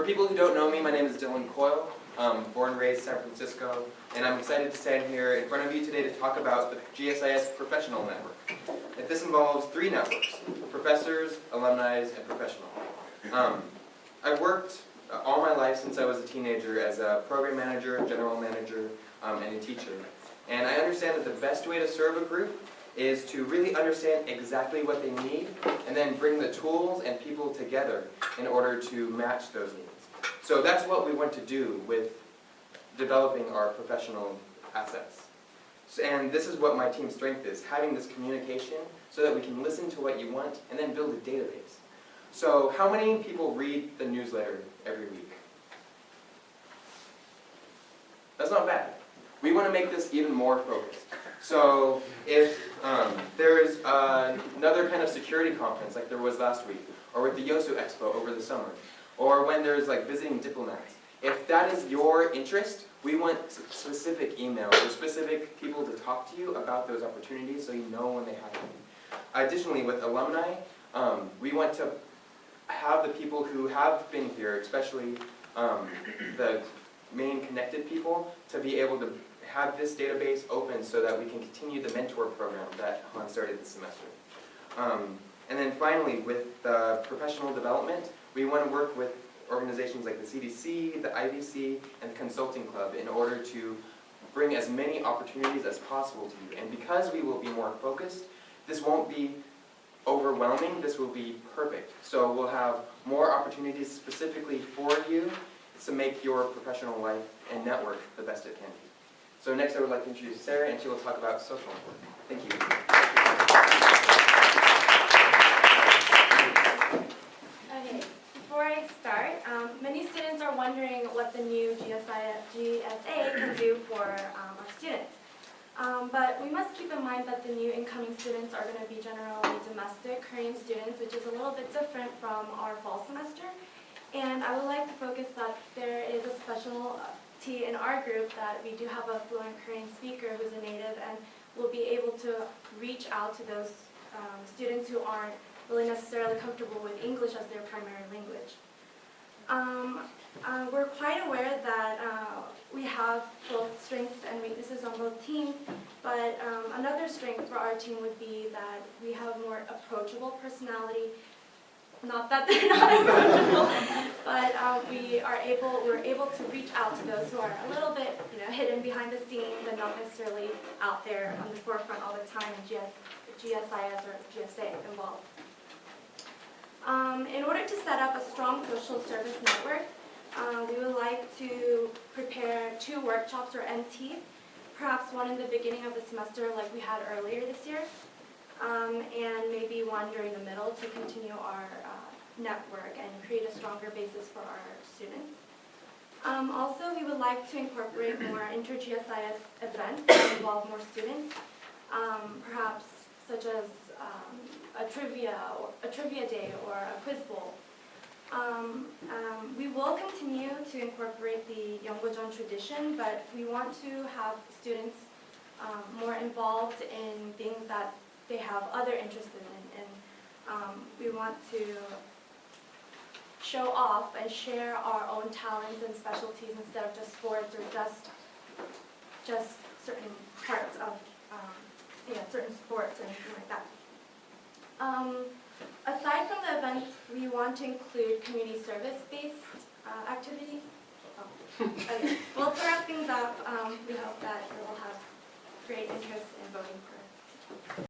For people who don't know me, my name is Dylan Coyle. Born and raised San Francisco, and I'm excited to stand here in front of you today to talk about the GSIS Professional Network. And this involves 3 networks: professors, alumni, and professional. I've worked all my life since I was a teenager as a program manager, general manager, and a teacher. And I understand that the best way to serve a group is to really understand exactly what they need and then bring the tools and people together in order to match those needs. So that's what we want to do with developing our professional assets. And this is what my team's strength is, having this communication so that we can listen to what you want and then build a database. So how many people read the newsletter every week? That's not bad. We want to make this even more focused. So if there is another kind of security conference like there was last week, or with the Yonsei Expo over the summer, or when there's like visiting diplomats, if that is your interest, we want specific emails or specific people to talk to you about those opportunities so you know when they happen. Additionally, with alumni, we want to have the people who have been here, especially the main connected people, to be able to have this database open so that we can continue the mentor program that Han started this semester. And then finally, with professional development, we want to work with organizations like the CDC, the IVC, and the Consulting Club in order to bring as many opportunities as possible to you. And because we will be more focused, this won't be overwhelming, this will be perfect. So we'll have more opportunities specifically for you to make your professional life and network the best it can be. So next I would like to introduce Sarah, and she will talk about social network. Thank you. Okay, before I start, many students are wondering what the new GSA can do for our students. But we must keep in mind that the new incoming students are going to be generally domestic Korean students, which is a little bit different from our fall semester. And I would like to focus that there is a specialty in our group that we do have a fluent Korean speaker who's a native and will be able to reach out to those students who aren't really necessarily comfortable with English as their primary language. We're quite aware that we have both strengths and weaknesses on both teams, but another strength for our team would be that we have a more approachable personality. Not that they're not approachable, but we're able to reach out to those who are a little bit, hidden behind the scenes and not necessarily out there on the forefront all the time in GSIS or GSA involved. In order to set up a strong social service network, we would like to prepare 2 workshops or MTs, perhaps one in the beginning of the semester like we had earlier this year, and maybe one during the middle to continue our network and create a stronger basis for our students. Also, we would like to incorporate more inter-GSIS events that involve more students, perhaps such as a trivia day or a quiz bowl. We will continue to incorporate the Yeonggojjeon tradition, but we want to have students more involved in things that they have other interests in, and we want to show off and share our own talents and specialties instead of just sports or just certain parts of certain sports or anything like that. Aside from the events, we want to include community service-based activities. Okay. Well, to wrap things up, we hope that you will have great interest in voting for